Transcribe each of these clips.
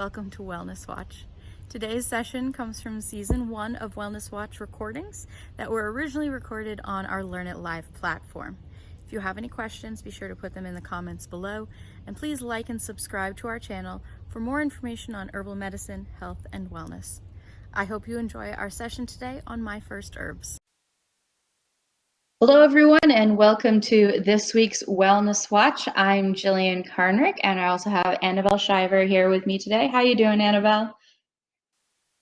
welcome to Wellness Watch. Today's session comes from Season 1 of Wellness Watch recordings that were originally recorded on our Learn It Live platform. If you have any questions, be sure to put them in the comments below, and please like and subscribe to our channel for more information on herbal medicine, health, and wellness. I hope you enjoy our session today on My First Herbs. Hello, everyone, and welcome to this week's Wellness Watch. I'm Jillian Karnrick, and I also have Annabelle Shiver here with me today. How you doing, Annabelle?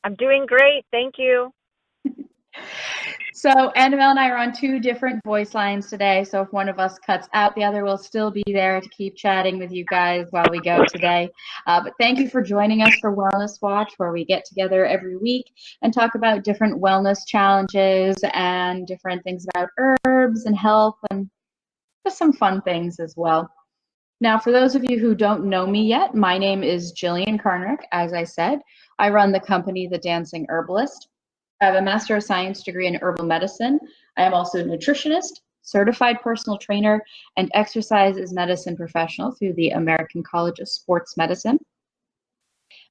I'm doing great, thank you. So Annabelle and I are on two different voice lines today, so if one of us cuts out, the other will still be there to keep chatting with you guys while we go today. But thank you for joining us for Wellness Watch, where we get together every week and talk about different wellness challenges and different things about herbs and health and just some fun things as well. Now, for those of you who don't know me yet, my name is Jillian Karnrick. As I said, I run the company The Dancing Herbalist. I have a Master of Science degree in herbal medicine. I am also a nutritionist, certified personal trainer, and exercise is medicine professional through the American College of Sports Medicine.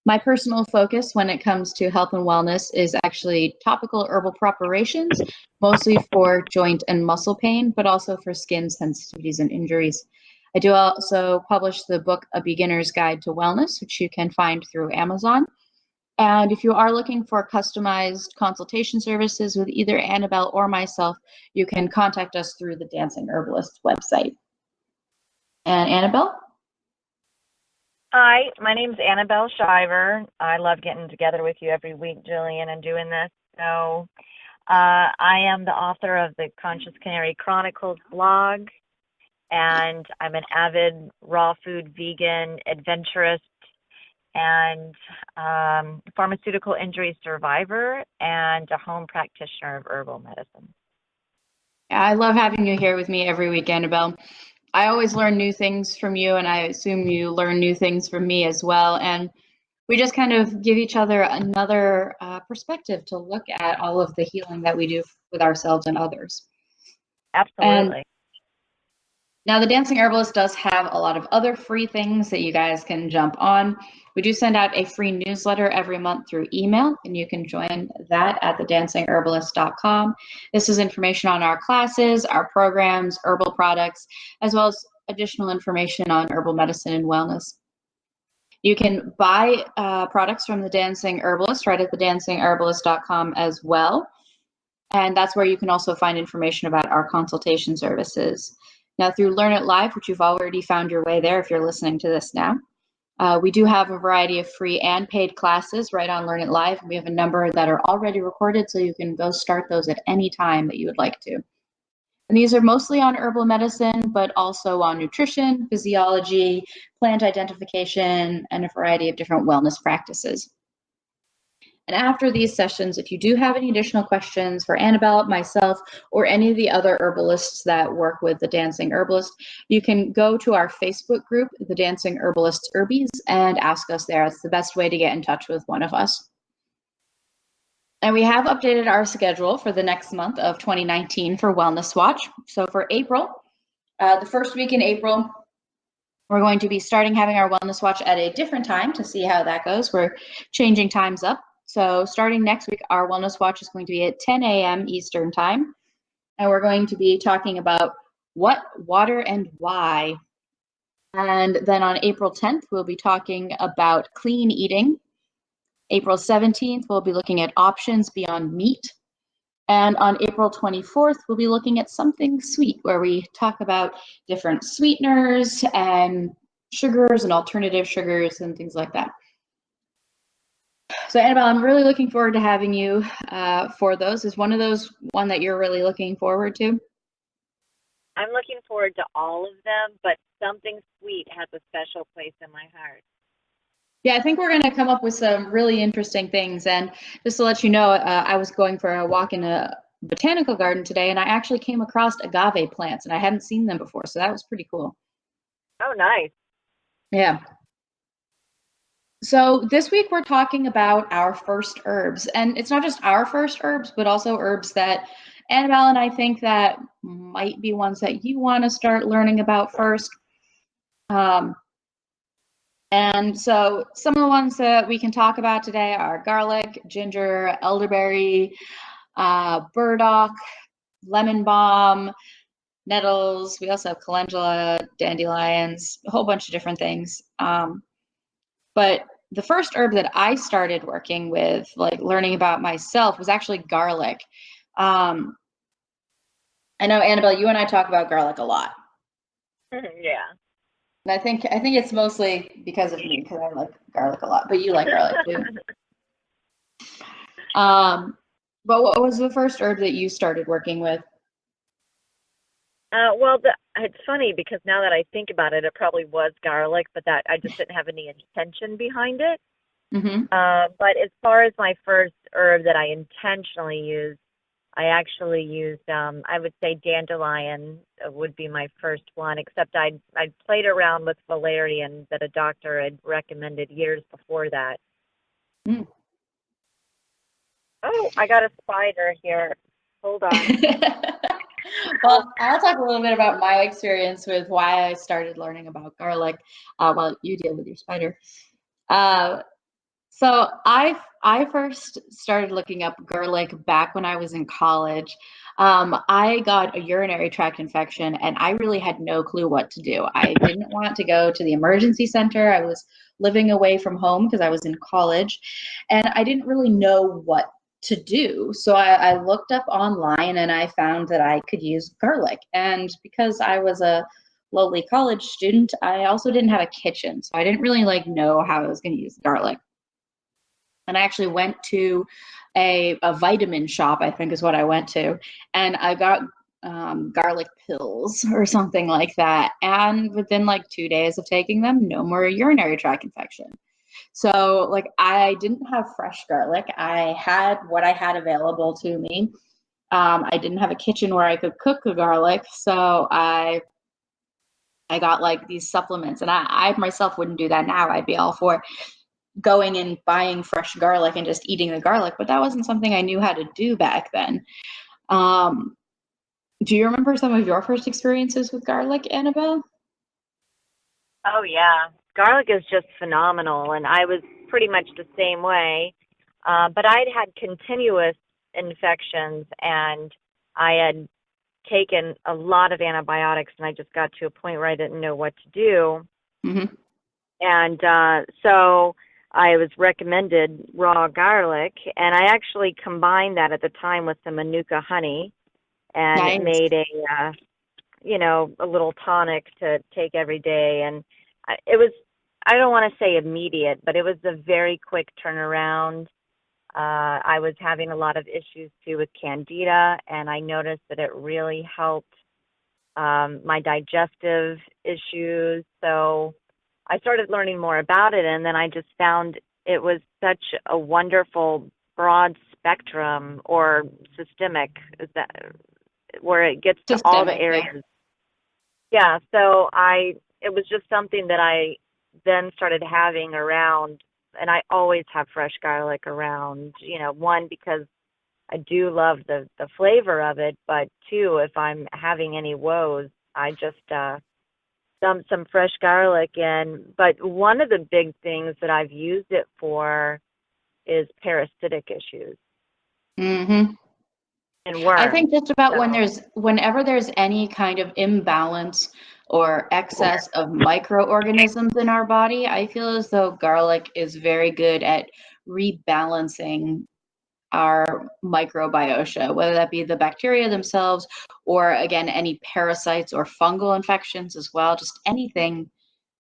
My personal focus when it comes to health and wellness is actually topical herbal preparations, mostly for joint and muscle pain, but also for skin sensitivities and injuries. I do also publish the book, A Beginner's Guide to Wellness, which you can find through Amazon. And if you are looking for customized consultation services with either Annabelle or myself, you can contact us through the Dancing Herbalist website. And Annabelle? Hi, my name's Annabelle Shiver. I love getting together with you every week, Jillian, and doing this. So I am the author of the Conscious Canary Chronicles blog, and I'm an avid raw food vegan adventurist and pharmaceutical injury survivor and a home practitioner of herbal medicine. I love having you here with me every week, Annabelle. I always learn new things from you, and I assume you learn new things from me as well. And we just kind of give each other another perspective to look at all of the healing that we do with ourselves and others. Absolutely. And now, the Dancing Herbalist does have a lot of other free things that you guys can jump on. We do send out a free newsletter every month through email, and you can join that at thedancingherbalist.com. This is information on our classes, our programs, herbal products, as well as additional information on herbal medicine and wellness. You can buy products from the Dancing Herbalist right at thedancingherbalist.com as well. And that's where you can also find information about our consultation services. Now, through Learn It Live, which you've already found your way there if you're listening to this now, we do have a variety of free and paid classes right on Learn It Live. We have a number that are already recorded, so you can go start those at any time that you would like to. And these are mostly on herbal medicine, but also on nutrition, physiology, plant identification, and a variety of different wellness practices. And after these sessions, if you do have any additional questions for Annabelle, myself, or any of the other herbalists that work with the Dancing Herbalist, you can go to our Facebook group, the Dancing Herbalists Herbies, and ask us there. It's the best way to get in touch with one of us. And we have updated our schedule for the next month of 2019 for Wellness Watch. So for April, the first week in April, we're going to be starting having our Wellness Watch at a different time to see how that goes. We're changing times up. So starting next week, our Wellness Watch is going to be at 10 a.m. Eastern Time. And we're going to be talking about what, water, and why. And then on April 10th, we'll be talking about clean eating. April 17th, we'll be looking at options beyond meat. And on April 24th, we'll be looking at something sweet, where we talk about different sweeteners and sugars and alternative sugars and things like that. So Annabelle, I'm really looking forward to having you for those. Is one of those one that you're really looking forward to? I'm looking forward to all of them, but something sweet has a special place in my heart. Yeah, I think we're going to come up with some really interesting things. And just to let you know, I was going for a walk in a botanical garden today, and I actually came across agave plants, and I hadn't seen them before, so that was pretty cool. Oh, nice. Yeah. So this week we're talking about our first herbs, and it's not just our first herbs, but also herbs that Annabelle and I think that might be ones that you want to start learning about first. And so some of the ones that we can talk about today are garlic, ginger, elderberry, burdock, lemon balm, nettles. We also have calendula, dandelions, a whole bunch of different things. But the first herb that I started working with, like learning about myself, was actually garlic. Um, I know, Annabelle, you and I talk about garlic a lot. Yeah. And I think it's mostly because of me, because I like garlic a lot, but you like garlic too. But what was the first herb that you started working with? Well, it's funny because now that I think about it, it probably was garlic, but that I just didn't have any intention behind it. Mm-hmm. But as far as my first herb that I intentionally used, I actually used, I would say dandelion would be my first one, except I'd played around with valerian that a doctor had recommended years before that. Mm. Oh, I got a spider here. Hold on. Well, I'll talk a little bit about my experience with why I started learning about garlic while you deal with your spider. Uh, So I first started looking up garlic back when I was in college. I got a urinary tract infection and I really had no clue what to do. I didn't want to go to the emergency center. I was living away from home because I was in college and I didn't really know what to do. So I looked up online and I found that I could use garlic. And because I was a lowly college student, I also didn't have a kitchen. So I didn't really know how I was going to use garlic. And I actually went to a vitamin shop, I think is what I went to, and I got garlic pills or something like that. And within 2 days of taking them, no more urinary tract infection. So I didn't have fresh garlic. I had what I had available to me. I didn't have a kitchen where I could cook the garlic, so I got these supplements, and I myself wouldn't do that now. I'd be all for going and buying fresh garlic and just eating the garlic, but that wasn't something I knew how to do back then. Um, do you remember some of your first experiences with garlic, Annabelle? Oh yeah, garlic is just phenomenal, and I was pretty much the same way. But I'd had continuous infections, and I had taken a lot of antibiotics, and I just got to a point where I didn't know what to do. Mm-hmm. And so I was recommended raw garlic, and I actually combined that at the time with some Manuka honey and Nice. made a little tonic to take every day. And it was, I don't want to say immediate, but it was a very quick turnaround. I was having a lot of issues too with candida, and I noticed that it really helped my digestive issues. So I started learning more about it, and then I just found it was such a wonderful broad spectrum or systemic, is that where it gets to all the Systemic, yeah. areas. Yeah, so it was just something that I then started having around, and I always have fresh garlic around, one because I do love the flavor of it, but two, if I'm having any woes, I just dump some fresh garlic in. But one of the big things that I've used it for is parasitic issues Mm-hmm. and I worms. think just about So whenever there's any kind of imbalance or excess of microorganisms in our body, I feel as though garlic is very good at rebalancing our microbiota, whether that be the bacteria themselves or, again, any parasites or fungal infections as well, just anything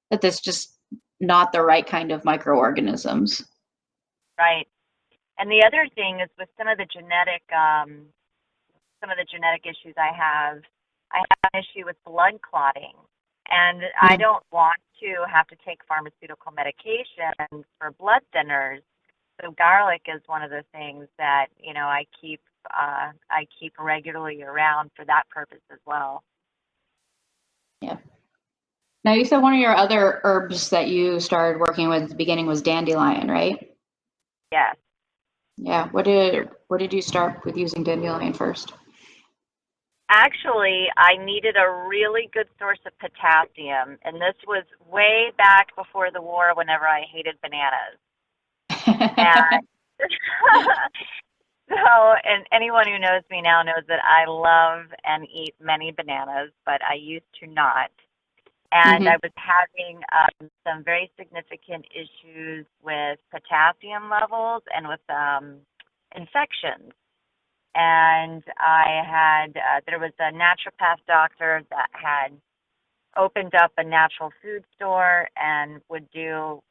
that's just not the right kind of microorganisms. right. And the other thing is with some of the genetic issues I have an issue with blood clotting. And I Mm. don't want to have to take pharmaceutical medication for blood thinners. So garlic is one of the things that, I keep regularly around for that purpose as well. Yeah. Now, you said one of your other herbs that you started working with at the beginning was dandelion, right? Yes. Yeah. What did you start with using dandelion first? Actually, I needed a really good source of potassium, and this was way back before the war whenever I hated bananas. And so, and anyone who knows me now knows that I love and eat many bananas, but I used to not. And Hmm. I was having some very significant issues with potassium levels and with infections. And I had, there was a naturopath doctor that had opened up a natural food store and would do,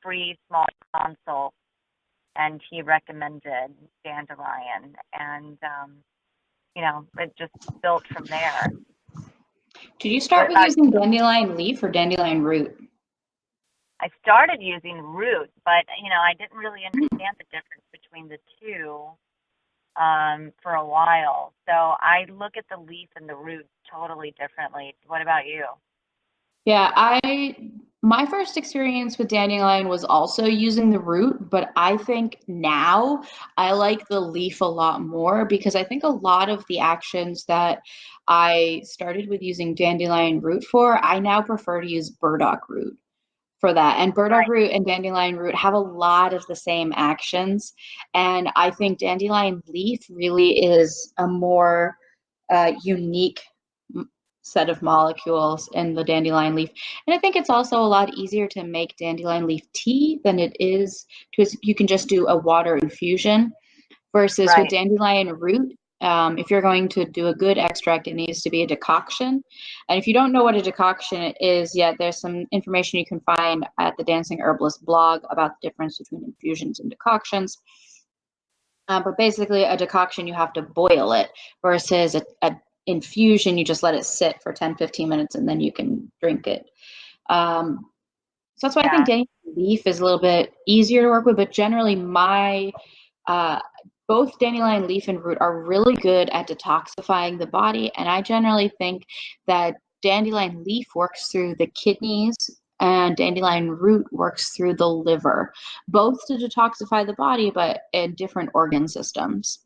free small consults. And he recommended dandelion. And, it just built from there. Did you What start with about using you? dandelion leaf or dandelion root? I started using root, but, I didn't really understand the difference between the two for a while. So I look at the leaf and the root totally differently. What about you? Yeah, my first experience with dandelion was also using the root, but I think now I like the leaf a lot more because I think a lot of the actions that I started with using dandelion root for, I now prefer to use burdock root for that. And burdock Right, root and dandelion root have a lot of the same actions. And I think dandelion leaf really is a more unique set of molecules in the dandelion leaf. And I think it's also a lot easier to make dandelion leaf tea than it is to, you can just do a water infusion versus with right. dandelion root. If you're going to do a good extract, it needs to be a decoction. And if you don't know what a decoction is yet, there's some information you can find at the Dancing Herbalist blog about the difference between infusions and decoctions. But basically, a decoction, you have to boil it versus a infusion, you just let it sit for 10-15 minutes and then you can drink it. Um, so that's why I think Yeah. dandelion leaf is a little bit easier to work with, but generally uh, both dandelion leaf and root are really good at detoxifying the body. And I generally think that dandelion leaf works through the kidneys and dandelion root works through the liver, both to detoxify the body, but in different organ systems.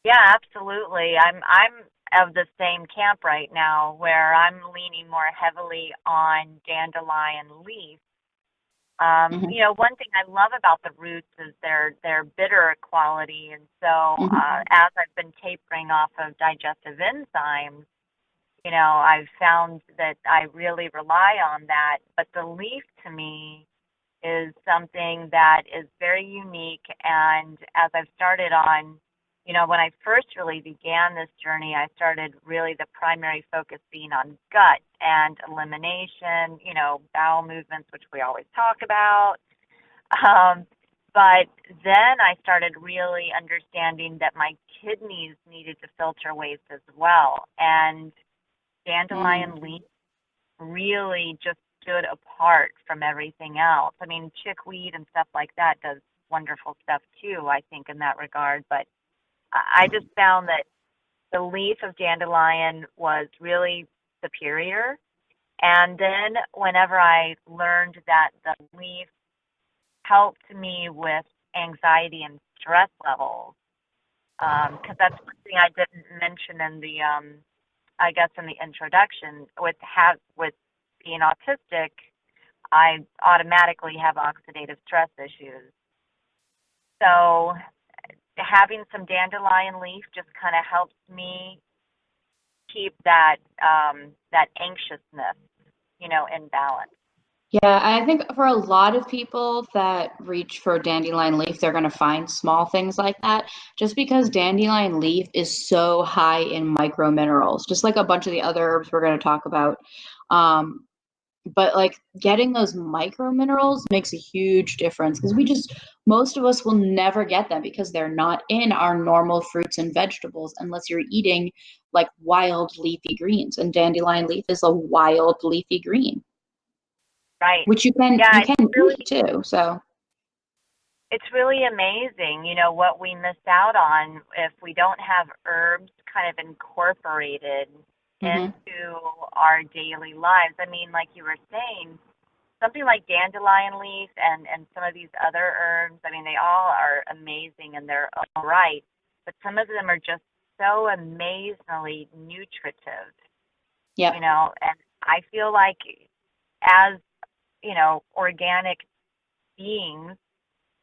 Yeah, absolutely. I'm of the same camp right now where I'm leaning more heavily on dandelion leaf. Hmm. One thing I love about the roots is their bitter quality, and so Hmm. as I've been tapering off of digestive enzymes, I've found that I really rely on that. But the leaf to me is something that is very unique. And as I've started on, when I first really began this journey, I started really the primary focus being on gut and elimination, bowel movements, which we always talk about. Um, but then I started really understanding that my kidneys needed to filter waste as well. And dandelion Mm. leaf really just stood apart from everything else. I mean, chickweed and stuff like that does wonderful stuff too, I think, in that regard. But I just found that the leaf of dandelion was really superior. And then whenever I learned that the leaf helped me with anxiety and stress levels, because that's one thing I didn't mention in the I guess in the introduction with being autistic, I automatically have oxidative stress issues. So having some dandelion leaf just kind of helps me keep that anxiousness, in balance. Yeah, I think for a lot of people that reach for dandelion leaf, they're going to find small things like that just because dandelion leaf is so high in micro minerals, just like a bunch of the other herbs we're going to talk about. Um, but like getting those micro minerals makes a huge difference because most of us will never get them because they're not in our normal fruits and vegetables unless you're eating like wild leafy greens. And dandelion leaf is a wild leafy green, Right. which you Yeah, can eat too. So, it's really amazing, what we miss out on if we don't have herbs kind of incorporated hmm. into our daily lives. I mean, like you were saying, something like dandelion leaf and some of these other herbs, I mean, they all are amazing and they're all right, but some of them are just so amazingly nutritive, Yep. you know, and I feel like as, you know, organic beings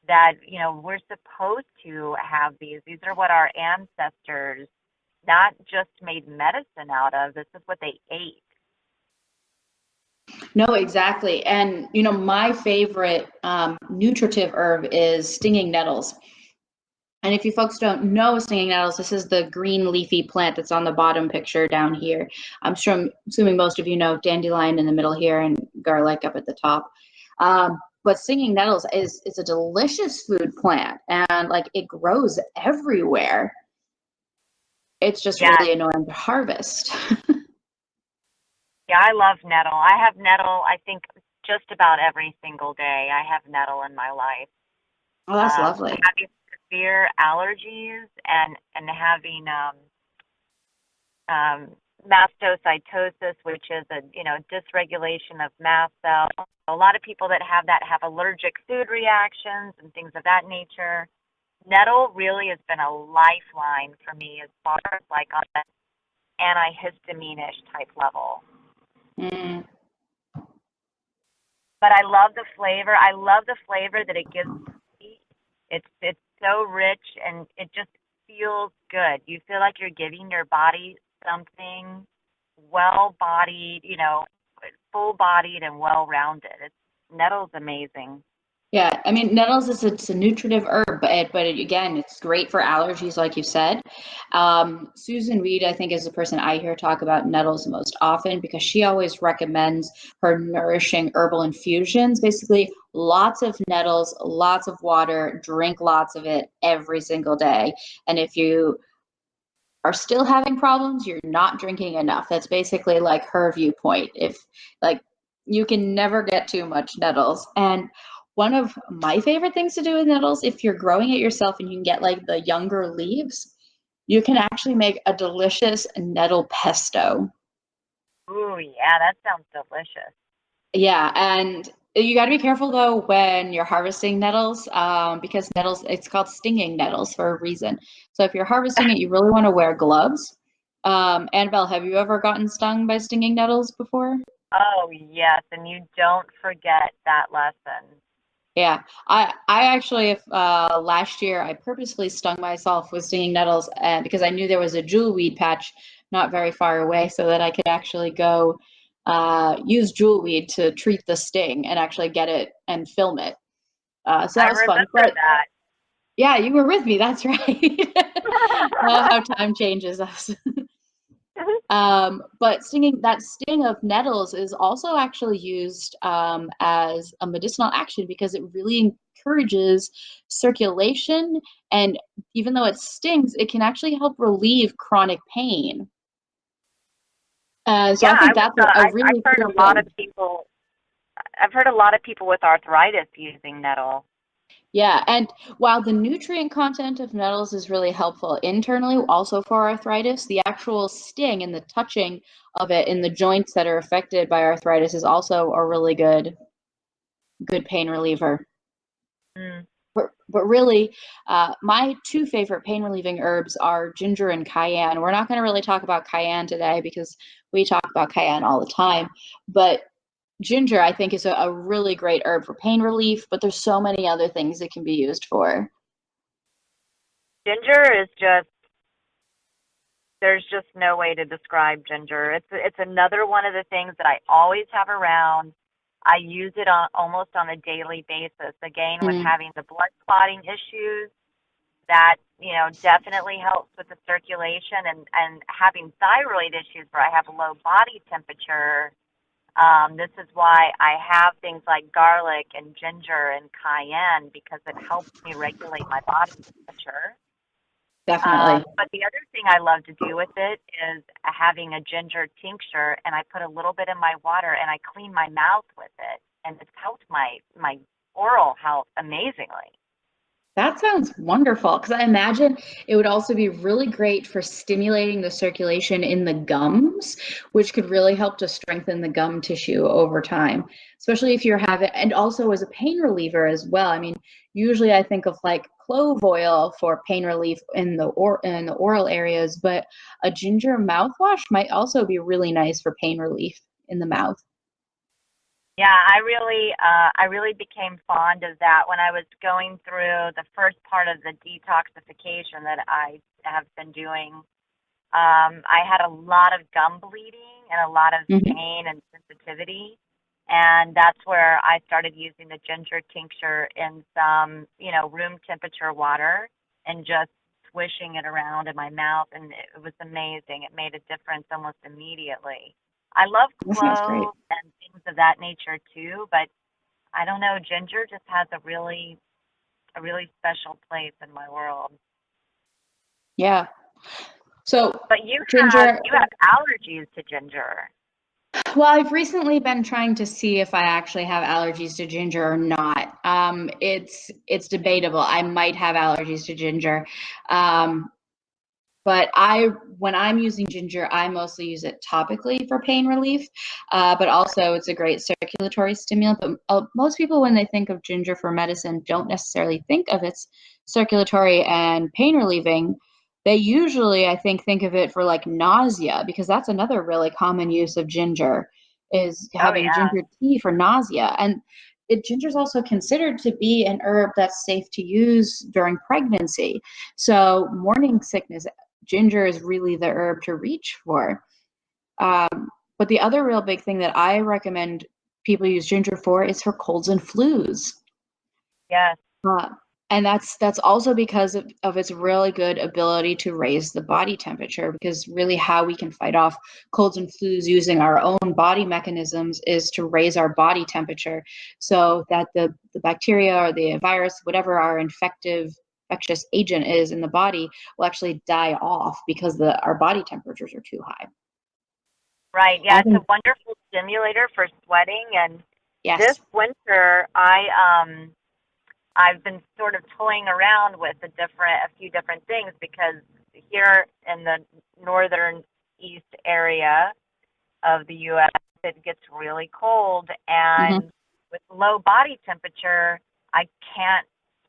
that, you know, we're supposed to have these. These are what our ancestors not just made medicine out of. This is what they ate. No, exactly. And my favorite nutritive herb is stinging nettles. And if you folks don't know stinging nettles, this is the green leafy plant that's on the bottom picture down here. I'm assuming most of you know dandelion in the middle here and garlic up at the top. But stinging nettles is a delicious food plant, and like it grows everywhere. It's just Yeah, really annoying to harvest. yeah, I love nettle. I have nettle, I think, just about every single day. I have nettle in my life. Oh, that's lovely. Having severe allergies and having mastocytosis, which is a dysregulation of mast cells. A lot of people that have that have allergic food reactions and things of that nature. Nettle really has been a lifeline for me as far as like on an antihistamine-ish type level. Mm. But I love the flavor. I love the flavor that it gives. It's so rich and it just feels good. You feel like you're giving your body something well-bodied, full-bodied and well-rounded. Nettle's amazing. Yeah, I mean, nettles is it's a nutritive herb, again, it's great for allergies, like you said. Susan Reed, I think, is the person I hear talk about nettles most often because she always recommends her nourishing herbal infusions. Basically, lots of nettles, lots of water, drink lots of it every single day. And if you are still having problems, you're not drinking enough. That's basically like her viewpoint. If like you can never get too much nettles. And one of my favorite things to do with nettles, if you're growing it yourself and you can get like the younger leaves, you can actually make a delicious nettle pesto. Ooh, yeah, that sounds delicious. Yeah, and you got to be careful though when you're harvesting nettles, because nettles, it's called stinging nettles for a reason. So if you're harvesting it, you really want to wear gloves. Annabelle, have you ever gotten stung by stinging nettles before? Oh, yes, and you don't forget that lesson. Yeah, I actually, if last year I purposely stung myself with stinging nettles, because I knew there was a jewelweed patch not very far away, so that I could actually go use jewelweed to treat the sting and actually get it and film it. So I that was fun. remember But that. yeah, you were with me. That's right. Oh, how time changes us. But that sting of nettles is also actually used as a medicinal action because it really encourages circulation. And even though it stings, it can actually help relieve chronic pain. So Yeah, I think that's a I've really heard cool a lot of thing. people. I've heard a lot of people with arthritis using nettle. Yeah, and while the nutrient content of nettles is really helpful internally, also for arthritis, the actual sting and the touching of it in the joints that are affected by arthritis is also a really good pain reliever. Mm. But really, my two favorite pain relieving herbs are ginger and cayenne. We're not going to really talk about cayenne today because we talk about cayenne all the time. But ginger, I think, is a really great herb for pain relief, but there's so many other things it can be used for. Ginger is just there's just no way to describe ginger. It's another one of the things that I always have around. I use it on almost on a daily basis. Again, with Mm, having the blood clotting issues, that definitely helps with the circulation and having thyroid issues where I have low body temperature. This is why I have things like garlic and ginger and cayenne because it helps me regulate my body temperature. definitely. But the other thing I love to do with it is having a ginger tincture, and I put a little bit in my water, and I clean my mouth with it, and it's helped my oral health amazingly. That sounds wonderful because I imagine it would also be really great for stimulating the circulation in the gums, which could really help to strengthen the gum tissue over time, especially if you're having, and also as a pain reliever as well. I mean, usually I think of like clove oil for pain relief in the oral areas, but a ginger mouthwash might also be really nice for pain relief in the mouth. Yeah, I really became fond of that when I was going through the first part of the detoxification that I have been doing. I had a lot of gum bleeding and a lot of Hmm. pain and sensitivity, and that's where I started using the ginger tincture in some, room temperature water and just swishing it around in my mouth, and it was amazing. It made a difference almost immediately. I love That sounds great. cloves and things of that nature too, but I don't know, ginger just has a really special place in my world. Yeah. So But ginger, you have allergies to ginger. well, I've recently been trying to see if I actually have allergies to ginger or not. It's debatable. I might have allergies to ginger. Um, But when I'm using ginger, I mostly use it topically for pain relief. But also, it's a great circulatory stimulant. But most people, when they think of ginger for medicine, don't necessarily think of its circulatory and pain relieving. They usually, I think of it for like nausea, because that's another really common use of ginger, is Oh having yeah. ginger tea for nausea. And ginger is also considered to be an herb that's safe to use during pregnancy. So morning sickness, ginger is really the herb to reach for. But the other real big thing that I recommend people use ginger for is for colds and flus. Yes. Uh, and that's also because of its really good ability to raise the body temperature, because really how we can fight off colds and flus using our own body mechanisms is to raise our body temperature so that the bacteria or the virus, whatever our infectious agent is in the body, will actually die off because our body temperatures are too high. Right. Yeah, I it's a think, wonderful stimulator for sweating, and this yes. winter I've been sort of toying around with a few different things because here in the northern east area of the US it gets really cold, Hmm. and with low body temperature I can't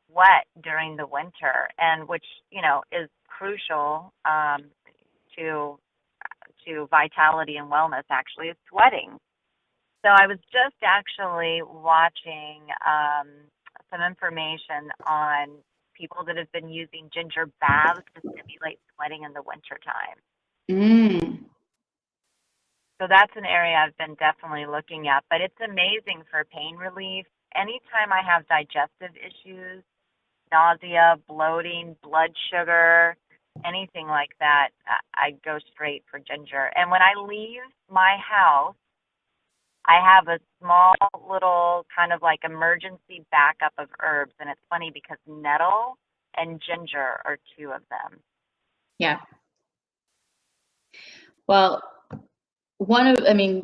sweat during the winter, and which, is crucial to vitality and wellness actually is sweating. So I was just actually watching some information on people that have been using ginger baths to stimulate sweating in the wintertime. Mm. So that's an area I've been definitely looking at, but it's amazing for pain relief. Anytime I have digestive issues, nausea, bloating, blood sugar, anything like that, I go straight for ginger. And when I leave my house, I have a small little kind of like emergency backup of herbs. And it's funny because nettle and ginger are two of them. Yeah. Well, I mean,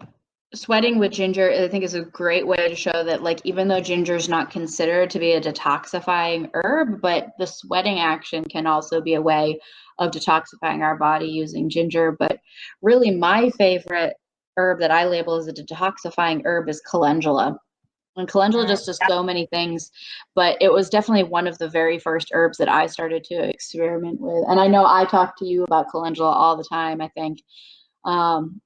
sweating with ginger, I think, is a great way to show that, like, even though ginger is not considered to be a detoxifying herb, but the sweating action can also be a way of detoxifying our body using ginger. But really, my favorite herb that I label as a detoxifying herb is calendula. And calendula Mm, just does yep. so many things, but it was definitely one of the very first herbs that I started to experiment with. And I know I talk to you about calendula all the time, I think. Um,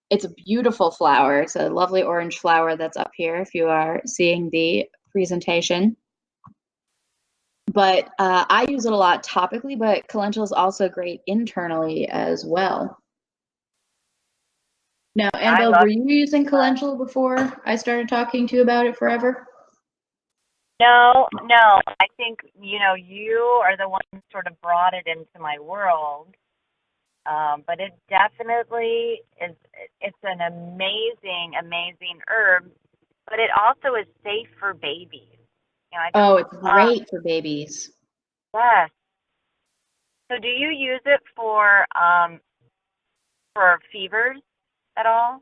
it's a beautiful flower. It's a lovely orange flower that's up here if you are seeing the presentation. But I use it a lot topically, but calendula is also great internally as well. Now, I Annabelle, were love you using it. calendula before I started talking to you about it forever? No, no. I think, you are the one who sort of brought it into my world. But it definitely is, it's an amazing, amazing herb, but it also is safe for babies. I just Oh, it's love, great for babies. yes. So do you use it for fevers at all?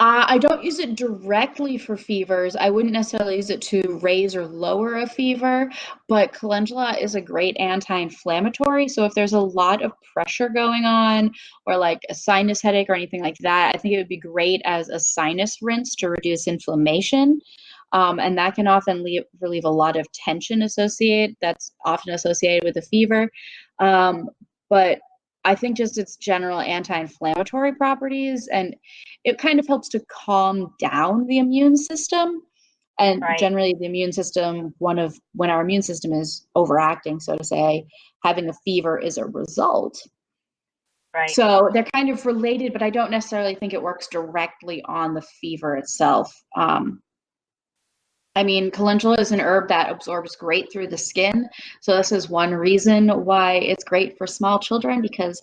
I don't use it directly for fevers. I wouldn't necessarily use it to raise or lower a fever, but calendula is a great anti-inflammatory. So if there's a lot of pressure going on, or like a sinus headache or anything like that, I think it would be great as a sinus rinse to reduce inflammation. And that can often relieve a lot of tension that's often associated with a fever. But I think just its general anti-inflammatory properties, and it kind of helps to calm down the immune system. And Right, generally the immune system, when our immune system is overacting, so to say, having a fever is a result. right. So they're kind of related, but I don't necessarily think it works directly on the fever itself. I mean, calendula is an herb that absorbs great through the skin. So this is one reason why it's great for small children, because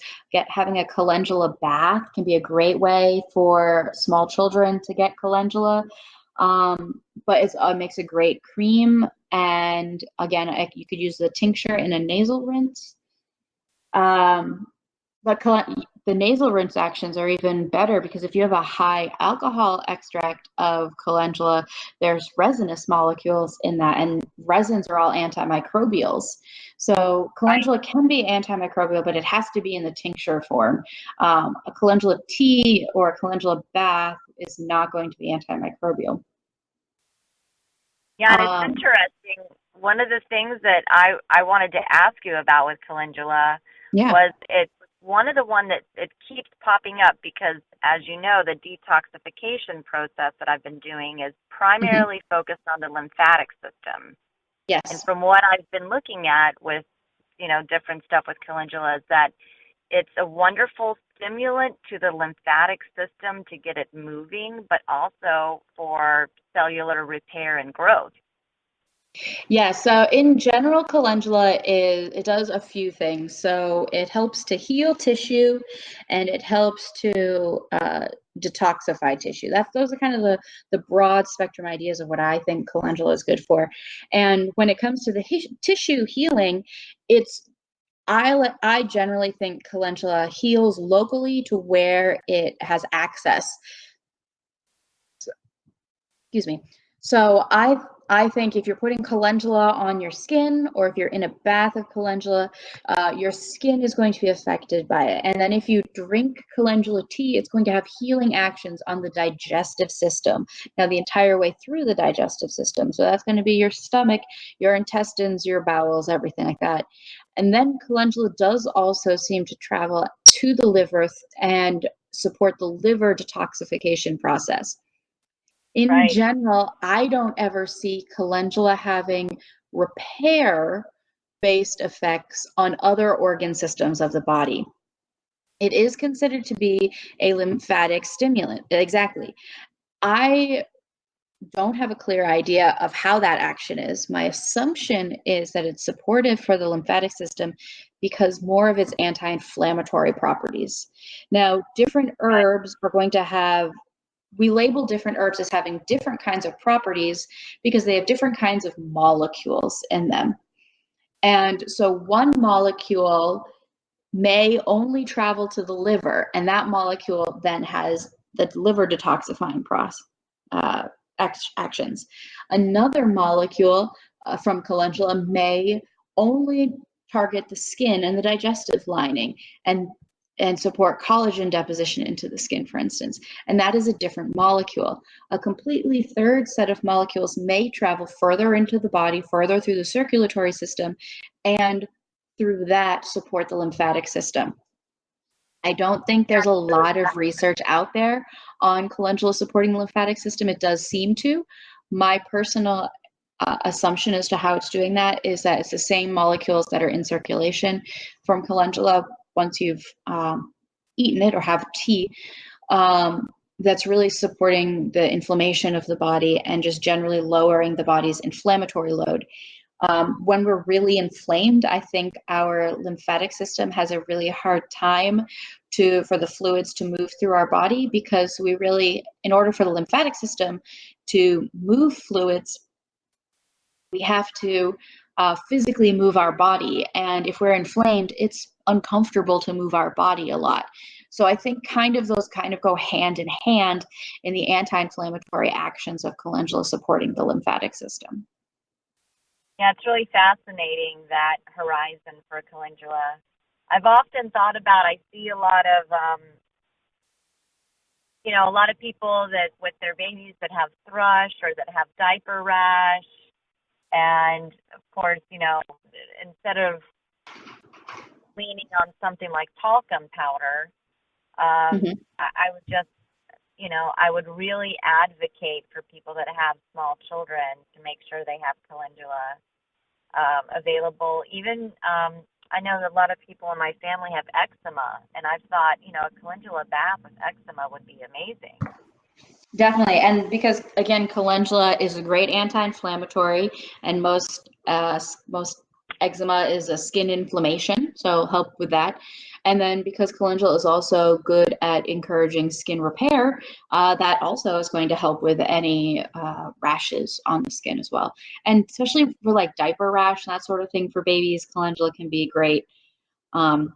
having a calendula bath can be a great way for small children to get calendula. But it makes a great cream. And again, you could use the tincture in a nasal rinse. Um, but the nasal rinse actions are even better, because if you have a high alcohol extract of calendula, there's resinous molecules in that, and resins are all antimicrobials. So Right. calendula can be antimicrobial, but it has to be in the tincture form. A calendula tea or a calendula bath is not going to be antimicrobial. Yeah, and it's Um, interesting. One of the things that I wanted to ask you about with calendula yeah. was it's one of the one that it keeps popping up because, as you know, the detoxification process that I've been doing is Mhm. primarily focused on the lymphatic system. And Yes. from what I've been looking at with, different stuff with calendula is that it's a wonderful stimulant to the lymphatic system to get it moving, but also for cellular repair and growth. Yeah, so in general, calendula it does a few things. So it helps to heal tissue, and it helps to detoxify tissue. Those are kind of the broad spectrum ideas of what I think calendula is good for. And when it comes to the tissue healing, it's I generally think calendula heals locally to where it has access. Excuse me. So I think if you're putting calendula on your skin, or if you're in a bath of calendula, your skin is going to be affected by it. And then if you drink calendula tea, it's going to have healing actions on the digestive system. Now, the entire way through the digestive system. So that's going to be your stomach, your intestines, your bowels, everything like that. And then calendula does also seem to travel to the liver and support the liver detoxification process. In Right, general, I don't ever see calendula having repair based effects on other organ systems of the body. It is considered to be a lymphatic stimulant. Exactly. I don't have a clear idea of how that action is. My assumption is that it's supportive for the lymphatic system because more of its anti-inflammatory properties. Now, different right, herbs are going to have we label different herbs as having different kinds of properties because they have different kinds of molecules in them. And so one molecule may only travel to the liver, and that molecule then has the liver detoxifying uh, actions. Another molecule from calendula may only target the skin and the digestive lining, and support collagen deposition into the skin, for instance. And that is a different molecule. A completely third set of molecules may travel further into the body, further through the circulatory system, and through that support the lymphatic system. I don't think yeah, there's a lot of research out there on calendula supporting the lymphatic system. It does seem to. My personal assumption as to how it's doing that is that it's the same molecules that are in circulation from calendula once you've eaten it or have tea. Um, that's really supporting the inflammation of the body and just generally lowering the body's inflammatory load. When we're really inflamed, I think our lymphatic system has a really hard time for the fluids to move through our body, because in order for the lymphatic system to move fluids, we have to physically move our body. And if we're inflamed, it's uncomfortable to move our body a lot. So I think those kind of go hand in hand in the anti-inflammatory actions of calendula supporting the lymphatic system. yeah, it's really fascinating that horizon for calendula. I've often thought about. I see a lot of a lot of people that with their babies that have thrush or that have diaper rash, and of course, instead of leaning on something like talcum powder, Hmm. I would just, I would really advocate for people that have small children to make sure they have calendula available. Even I know that a lot of people in my family have eczema, and I've thought, a calendula bath with eczema would be amazing. Definitely. And because again, calendula is a great anti-inflammatory, and most eczema is a skin inflammation, so help with that. And then because calendula is also good at encouraging skin repair, that also is going to help with any rashes on the skin as well. And especially for like diaper rash and that sort of thing for babies, calendula can be great. Um,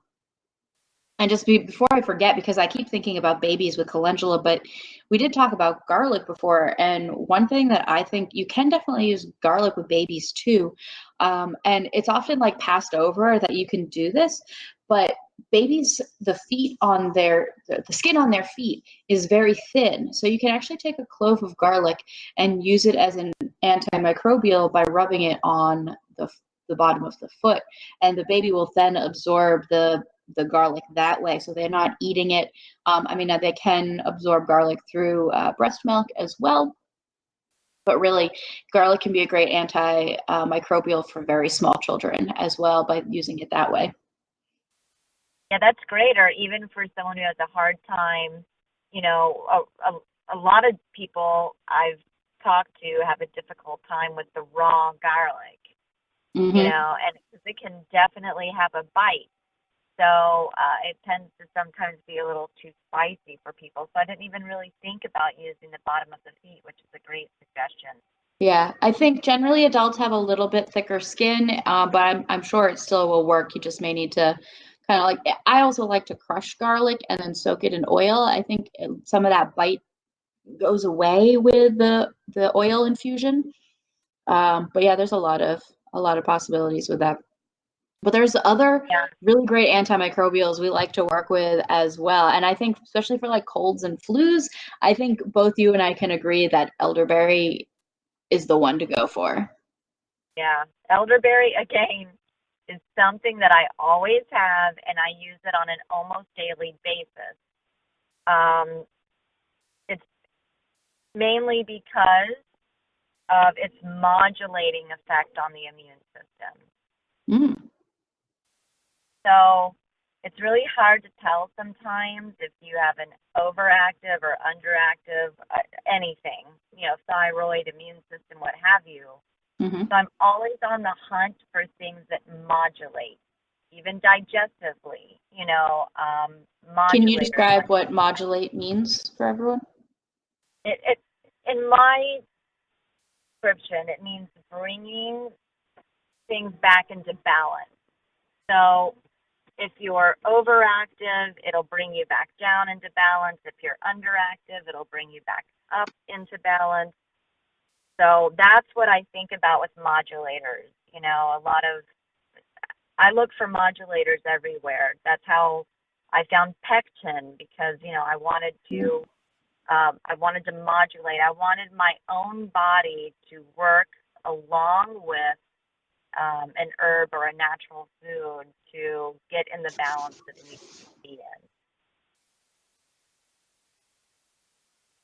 and before I forget, because I keep thinking about babies with calendula, but we did talk about garlic before. And one thing that I think you can definitely use garlic with babies too. And it's often like passed over that you can do this, but babies, the skin on their feet is very thin. So you can actually take a clove of garlic and use it as an antimicrobial by rubbing it on the bottom of the foot. And the baby will then absorb the garlic that way. So they're not eating it. I mean, they can absorb garlic through breast milk as well. But really, garlic can be a great antimicrobial for very small children as well by using it that way. Yeah, that's great. Or even for someone who has a hard time, a lot of people I've talked to have a difficult time with the raw garlic, Hmm. and 'cause it can definitely have a bite. So it tends to sometimes be a little too spicy for people. So I didn't even really think about using the bottom of the feet, which is a great suggestion. Yeah, I think generally adults have a little bit thicker skin, but I'm sure it still will work. You just may need to kind of like, I also like to crush garlic and then soak it in oil. I think some of that bite goes away with the oil infusion. But yeah, there's a lot of possibilities with that. But there's other Yeah, really great antimicrobials we like to work with as well. And I think especially for like colds and flus, I think both you and I can agree that elderberry is the one to go for. yeah. Elderberry, again, is something that I always have, and I use it on an almost daily basis. Um, it's mainly because of its modulating effect on the immune system. Mm. So it's really hard to tell sometimes if you have an overactive or underactive anything, thyroid, immune system, what have you. Hmm. So I'm always on the hunt for things that modulate, even digestively, Can you modulators describe like what modulate means for everyone? it in my description, it means bringing things back into balance. So if you're overactive, it'll bring you back down into balance. If you're underactive, it'll bring you back up into balance. So that's what I think about with modulators. I look for modulators everywhere. That's how I found pectin because, I wanted to modulate. I wanted my own body to work along with an herb or a natural food to get in the balance that it needs to be in.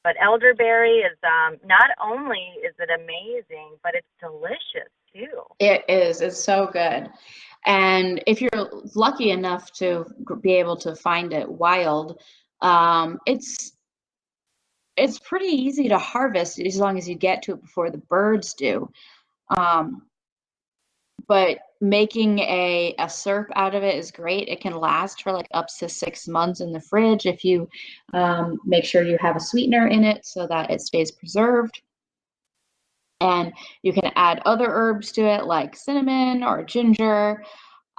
But elderberry is not only is it amazing, but it's delicious too. It is. It's so good. And if you're lucky enough to be able to find it wild, um, it's it's pretty easy to harvest as long as you get to it before the birds do. Um, but making a syrup out of it is great. It can last for like up to 6 months in the fridge if you make sure you have a sweetener in it so that it stays preserved. And you can add other herbs to it like cinnamon or ginger.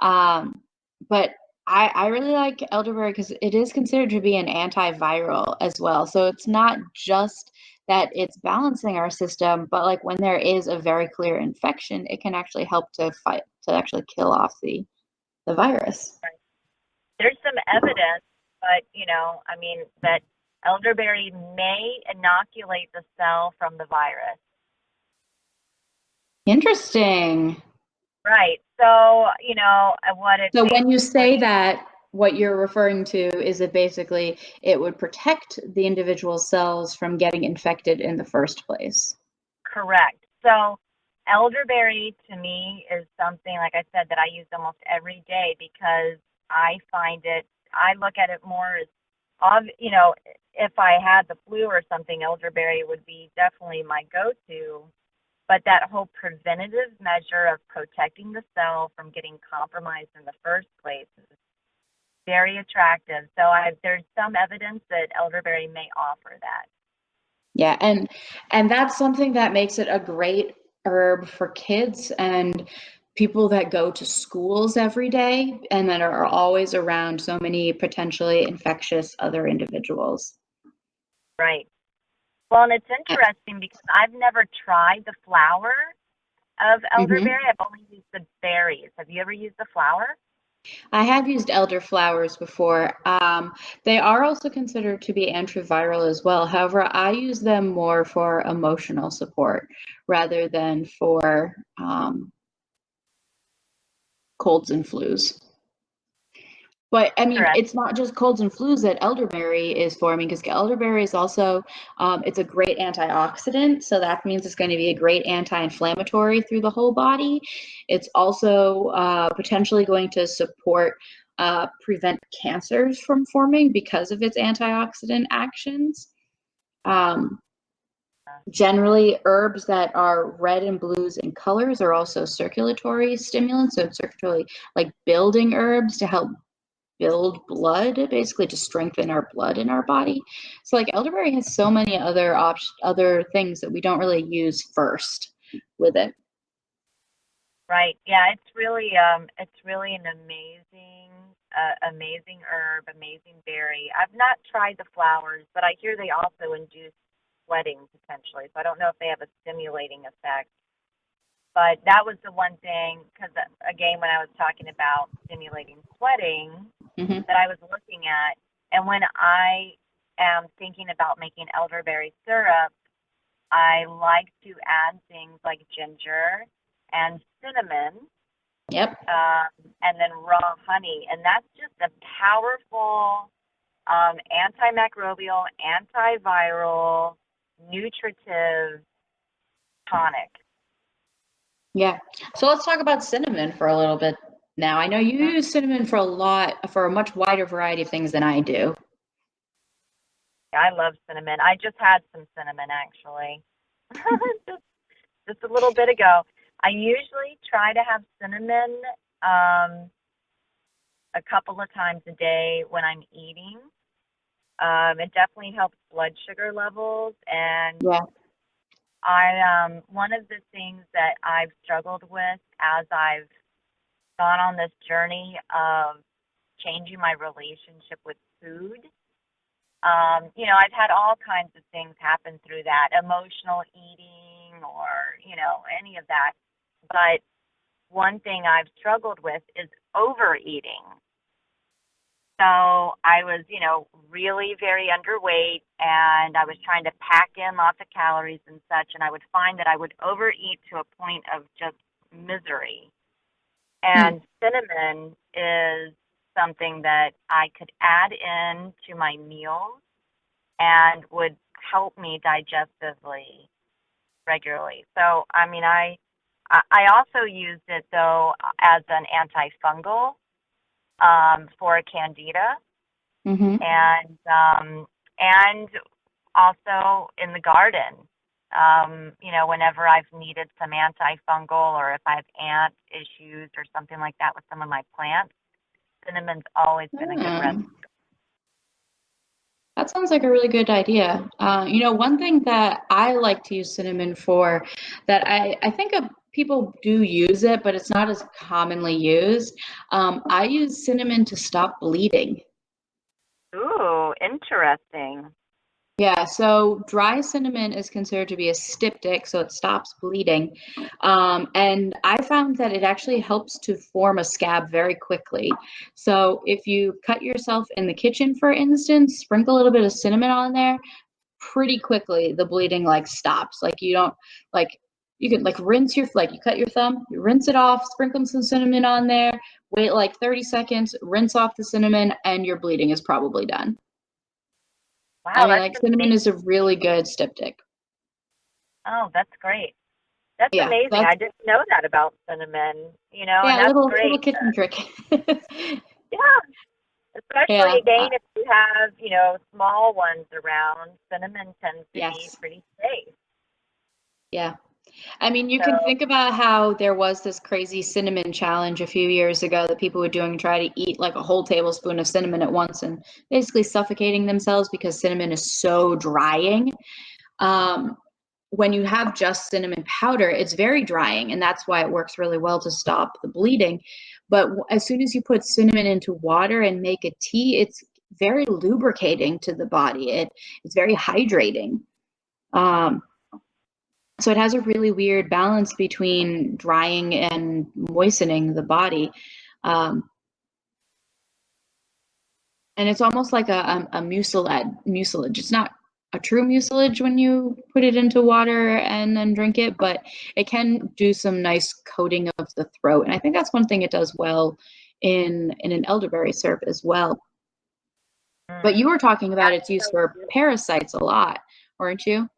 Um, but I really like elderberry because it is considered to be an antiviral as well. So it's not just that it's balancing our system, but like when there is a very clear infection, it can actually help to actually kill off the virus. There's some evidence, but I mean that elderberry may inoculate the cell from the virus. Interesting. Right. So, what it So when you say basically, that, what you're referring to is that basically it would protect the individual cells from getting infected in the first place. correct. So, elderberry to me is something, like I said, that I use almost every day because I look at it more as, if I had the flu or something, elderberry would be definitely my go-to. But that whole preventative measure of protecting the cell from getting compromised in the first place is very attractive. So there's some evidence that elderberry may offer that. Yeah, and that's something that makes it a great herb for kids and people that go to schools every day and that are always around so many potentially infectious other individuals. Right. Well, and it's interesting because I've never tried the flower of Mhm. elderberry. I've only used the berries. Have you ever used the flower? I have used elder flowers before. They are also considered to be antiviral as well. However, I use them more for emotional support rather than for colds and flus. But I mean, Interesting. it's not just colds and flus that elderberry is for. I mean, because elderberry is also, it's a great antioxidant. So that means it's going to be a great anti-inflammatory through the whole body. It's also potentially going to support, prevent cancers from forming because of its antioxidant actions. Um, Generally, herbs that are red and blues in colors are also circulatory stimulants. So it's circulatory, like building herbs to help build blood, basically to strengthen our blood in our body. So like elderberry has so many other things that we don't really use first with it. Right. Yeah, it's really an amazing herb, amazing berry. I've not tried the flowers, but I hear they also induce sweating potentially. So I don't know if they have a stimulating effect. But that was the one thing, because again, when I was talking about stimulating sweating, Hmm. that I was looking at, and when I am thinking about making elderberry syrup, I like to add things like ginger and cinnamon, Yep. and then raw honey, and that's just a powerful antimicrobial, antiviral, nutritive tonic. Yeah. So let's talk about cinnamon for a little bit now. I know you Mhm. use cinnamon for a much wider variety of things than I do. I love cinnamon. I just had some cinnamon actually, just just a little bit ago. I usually try to have cinnamon um, a couple of times a day when I'm eating. It definitely helps blood sugar levels, and Yeah. one of the things that I've struggled with as I've gone on this journey of changing my relationship with food. I've had all kinds of things happen through that, emotional eating or, any of that. But one thing I've struggled with is overeating. So I was, really very underweight and I was trying to pack in lots of calories and such. And I would find that I would overeat to a point of just misery. Hmm. And cinnamon is something that I could add in to my meals and would help me digestively regularly. So, I mean, I also used it though as an antifungal for a candida, Hmm. and also in the garden. Whenever I've needed some antifungal or if I have ant issues or something like that with some of my plants, cinnamon's always been a good Ah, recipe. that sounds like a really good idea. One thing that I like to use cinnamon for that I think people do use it, but it's not as commonly used. I use cinnamon to stop bleeding. Ooh, interesting. Yeah, so dry cinnamon is considered to be a styptic, so it stops bleeding. And I found that it actually helps to form a scab very quickly. So if you cut yourself in the kitchen, for instance, sprinkle a little bit of cinnamon on there, pretty quickly the bleeding like stops. Like you don't like you can like rinse your like you cut your thumb, you rinse it off, sprinkle some cinnamon on there, wait like 30 seconds, rinse off the cinnamon, and your bleeding is probably done. I Wow, mean, like that's cinnamon is a amazing. really good styptic. Oh, that's great. That's Yeah, amazing. that's I didn't know that about cinnamon, and yeah, that's little great. kitchen trick. Yeah, especially Yeah, again if you have, small ones around, cinnamon tends to be yes, pretty safe. yeah. I mean, you can So, think about how there was this crazy cinnamon challenge a few years ago that people were doing, try to eat like a whole tablespoon of cinnamon at once and basically suffocating themselves because cinnamon is so drying. Um, when you have just cinnamon powder, it's very drying, and that's why it works really well to stop the bleeding. But as soon as you put cinnamon into water and make a tea, it's very lubricating to the body. It's very hydrating. Um, so it has a really weird balance between drying and moistening the body. Um, and it's almost like a mucilage. It's not a true mucilage when you put it into water and then drink it, but it can do some nice coating of the throat. And I think that's one thing it does well in an elderberry syrup as well. But mm, you were talking about that's its use so for good. parasites a lot, weren't you?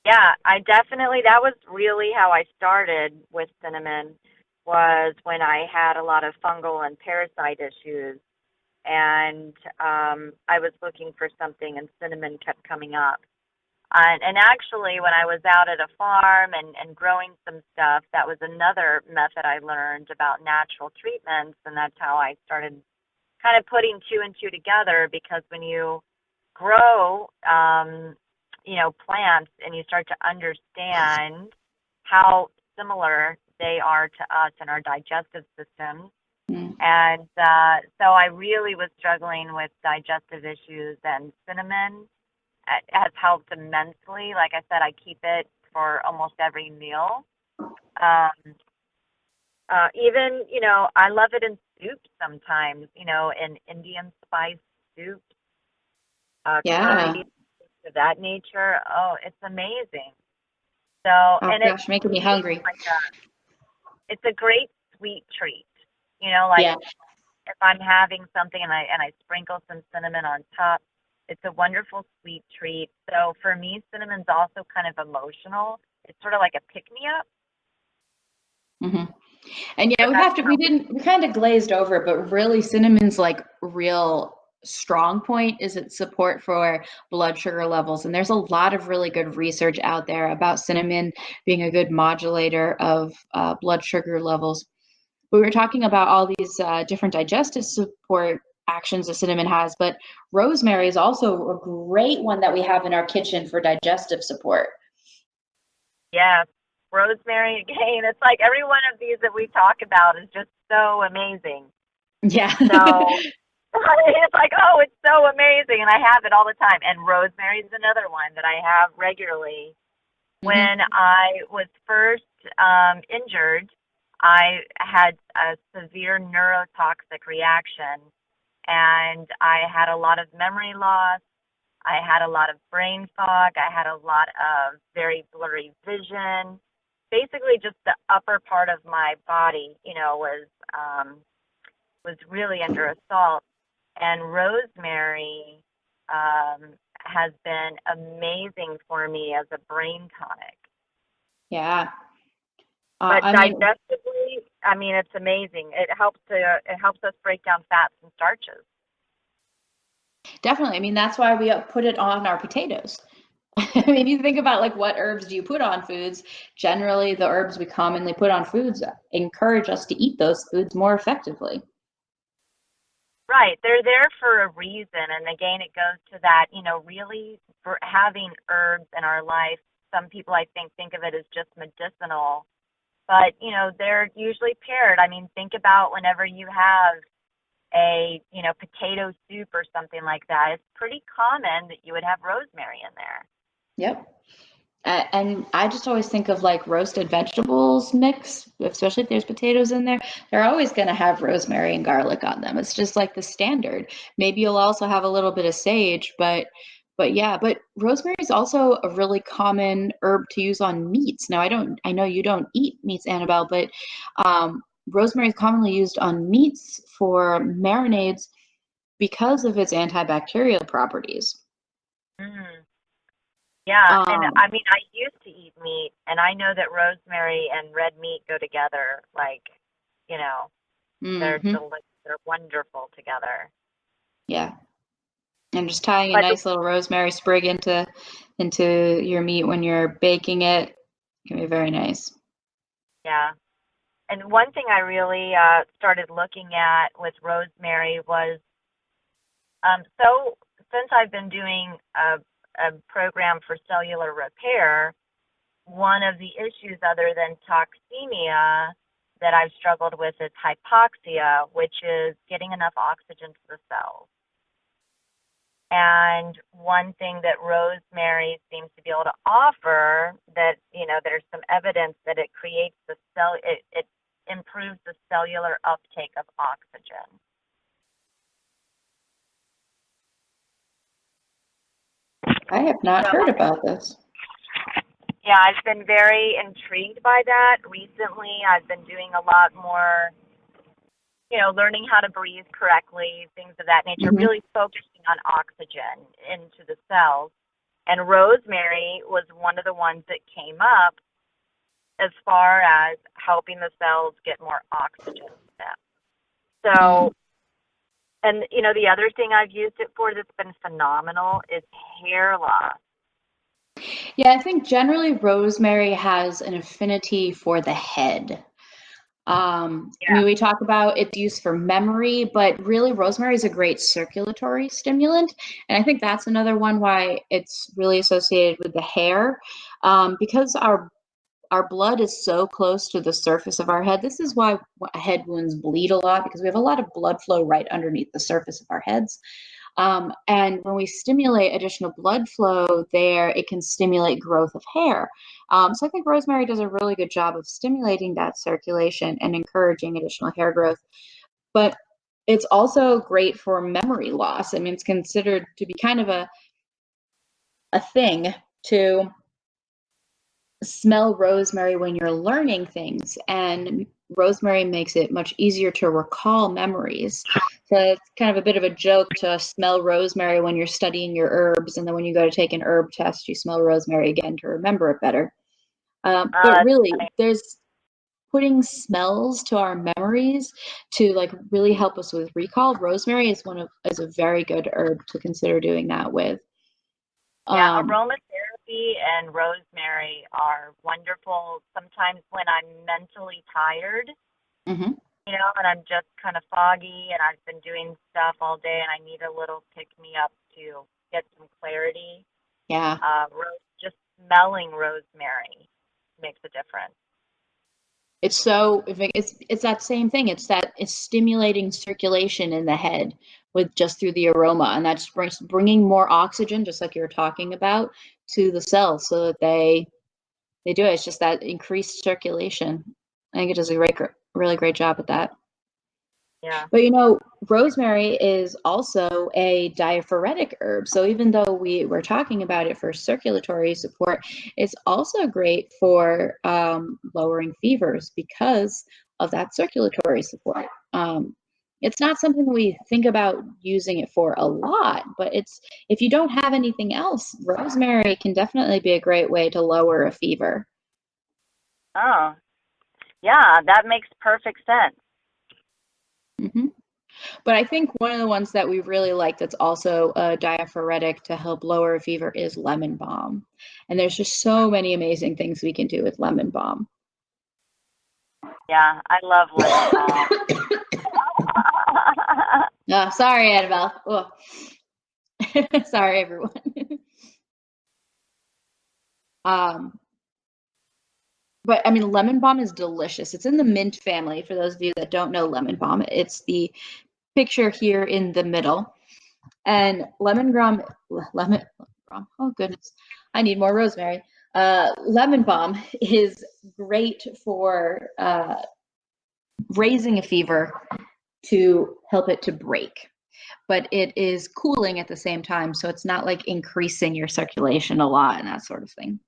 Yeah, I definitely, that was really how I started with cinnamon, was when I had a lot of fungal and parasite issues. And I was looking for something, and cinnamon kept coming up. And actually, when I was out at a farm and growing some stuff, that was another method I learned about natural treatments, and that's how I started kind of putting two and two together. Because when you grow, plants, and you start to understand how similar they are to us and our digestive systems, Mm. and so I really was struggling with digestive issues, and cinnamon has helped immensely. Like I said, I keep it for almost every meal. Um, even, I love it in soup sometimes, in Indian spice soup, curries, Yeah. of that nature. Oh, it's amazing. So, Oh and gosh, to making me me, hungry. it's a great sweet treat. Like Yeah. if I'm having something and I sprinkle some cinnamon on top, it's a wonderful sweet treat. So for me, cinnamon's also kind of emotional. It's sort of like a pick me up, Hmm. And yeah, but that's how. we kind of glazed over it, but really cinnamon's like real strong point is its support for blood sugar levels. And there's a lot of really good research out there about cinnamon being a good modulator of blood sugar levels. We were talking about all these different digestive support actions that cinnamon has, but rosemary is also a great one that we have in our kitchen for digestive support. Yeah, rosemary again. It's like every one of these that we talk about is just so amazing. Yeah. So it's like, oh, it's so amazing, and I have it all the time. And rosemary is another one that I have regularly. Hmm. When I was first injured, I had a severe neurotoxic reaction, and I had a lot of memory loss. I had a lot of brain fog. I had a lot of very blurry vision. Basically, just the upper part of my body, was really under assault. And rosemary has been amazing for me as a brain tonic. Yeah. But I mean, digestively, I mean, it's amazing. It helps us break down fats and starches. definitely. I mean, that's why we put it on our potatoes. I mean, you think about like what herbs do you put on foods? Generally, the herbs we commonly put on foods encourage us to eat those foods more effectively. Right. They're there for a reason. And again, it goes to that, really for having herbs in our life. Some people, I think of it as just medicinal, but, they're usually paired. I mean, think about whenever you have a, potato soup or something like that, it's pretty common that you would have rosemary in there. Yep. And I just always think of like roasted vegetables mix, especially if there's potatoes in there. They're always going to have rosemary and garlic on them. It's just like the standard. Maybe you'll also have a little bit of sage, but yeah, but rosemary is also a really common herb to use on meats. Now, I know you don't eat meats, Annabelle, but rosemary is commonly used on meats for marinades because of its antibacterial properties. Mm. Yeah, and Um, I mean, I used to eat meat, and I know that rosemary and red meat go together. Like, you know, they're mhm, they're wonderful together. yeah. And just tying a But nice little rosemary sprig into your meat when you're baking it can be very nice. yeah, and one thing I really started looking at with rosemary was so since I've been doing a program for cellular repair, one of the issues other than toxemia that I've struggled with is hypoxia, which is getting enough oxygen to the cells. And one thing that rosemary seems to be able to offer that, there's some evidence that it creates it improves the cellular uptake of oxygen. I have not So, heard about this. yeah, I've been very intrigued by that. Recently, I've been doing a lot more, learning how to breathe correctly, things of that nature, Hmm. really focusing on oxygen into the cells. And rosemary was one of the ones that came up as far as helping the cells get more oxygen to them. Hmm. So, and the other thing I've used it for that's been phenomenal is hair loss. Yeah, I think generally rosemary has an affinity for the head. I Yeah. mean, we talk about its use for memory, but really rosemary is a great circulatory stimulant. And I think that's another one why it's really associated with the hair. Because our blood is so close to the surface of our head. This is why head wounds bleed a lot because we have a lot of blood flow right underneath the surface of our heads. And when we stimulate additional blood flow there, it can stimulate growth of hair. So I think rosemary does a really good job of stimulating that circulation and encouraging additional hair growth. But it's also great for memory loss. I mean, it's considered to be kind of a thing to smell rosemary when you're learning things, and rosemary makes it much easier to recall memories. So it's kind of a bit of a joke to smell rosemary when you're studying your herbs, and then when you go to take an herb test, you smell rosemary again to remember it better. But It's really, funny. there's putting smells to our memories to like really help us with recall. Rosemary is a very good herb to consider doing that with. Yeah, Um, aromatherapy and rosemary are wonderful sometimes when I'm mentally tired, mhm, and I'm just kind of foggy and I've been doing stuff all day and I need a little pick me up to get some clarity. yeah. Just smelling rosemary makes a difference. It's that same thing. It's stimulating circulation in the head with just through the aroma, and that's bringing more oxygen, just like you were talking about, to the cells so that they do it. It's just that increased circulation. I think it does a really great job at that. Yeah. But rosemary is also a diaphoretic herb. So even though we were talking about it for circulatory support, it's also great for lowering fevers because of that circulatory support. It's not something we think about using it for a lot, but if you don't have anything else, rosemary can definitely be a great way to lower a fever. Oh, yeah, that makes perfect sense. Hmm. But I think one of the ones that we really like that's also a diaphoretic to help lower a fever is lemon balm. And there's just so many amazing things we can do with lemon balm. Yeah, I love lemon balm. Oh, sorry, Annabelle. Oh. Sorry, everyone. um, but I mean, lemon balm is delicious. It's in the mint family. For those of you that don't know lemon balm, it's the picture here in the middle. And oh goodness, I need more rosemary. Lemon balm is great for raising a fever to help it to break, but it is cooling at the same time, so it's not like increasing your circulation a lot and that sort of thing.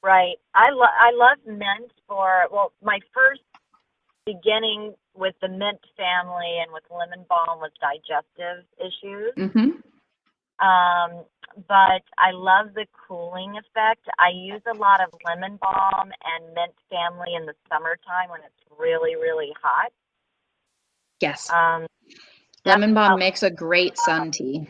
Right. I love mint for, well, my first beginning with the mint family and with lemon balm was digestive issues. Mm-hmm. But I love the cooling effect. I use a lot of lemon balm and mint family in the summertime when it's really, really hot. Yes. That Lemon balm helps. makes a great sun tea.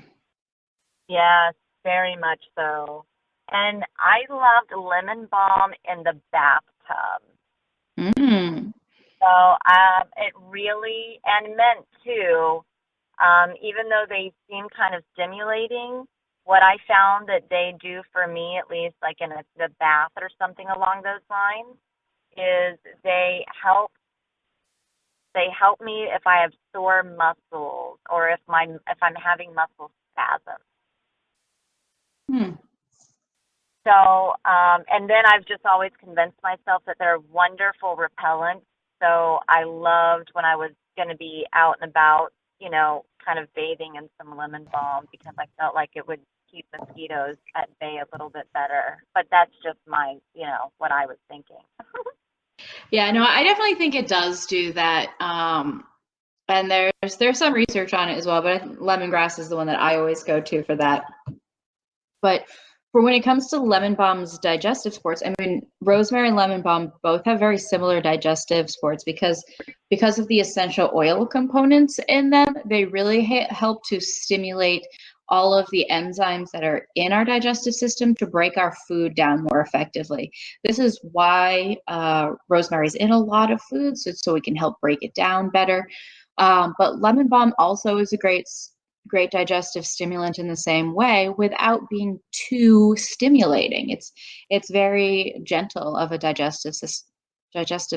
Yes, very much so. And I loved lemon balm in the bathtub. Mm. So it really, and mint too, even though they seem kind of stimulating, what I found that they do for me, at least like in the bath or something along those lines, is they help me if I have sore muscles or if I'm having muscle spasms. Hmm. So, and then I've just always convinced myself that they're wonderful repellents. So I loved when I was going to be out and about, kind of bathing in some lemon balm because I felt like it would keep mosquitoes at bay a little bit better. But that's just my, what I was thinking. Yeah, no, I definitely think it does do that. And there's some research on it as well, but I think lemongrass is the one that I always go to for that. But for when it comes to lemon balm's digestive supports, I mean, rosemary and lemon balm both have very similar digestive supports because of the essential oil components in them. They really help to stimulate all of the enzymes that are in our digestive system to break our food down more effectively. This is why rosemary is in a lot of foods, so we can help break it down better. But lemon balm also is a great digestive stimulant in the same way without being too stimulating. It's very gentle of a digestive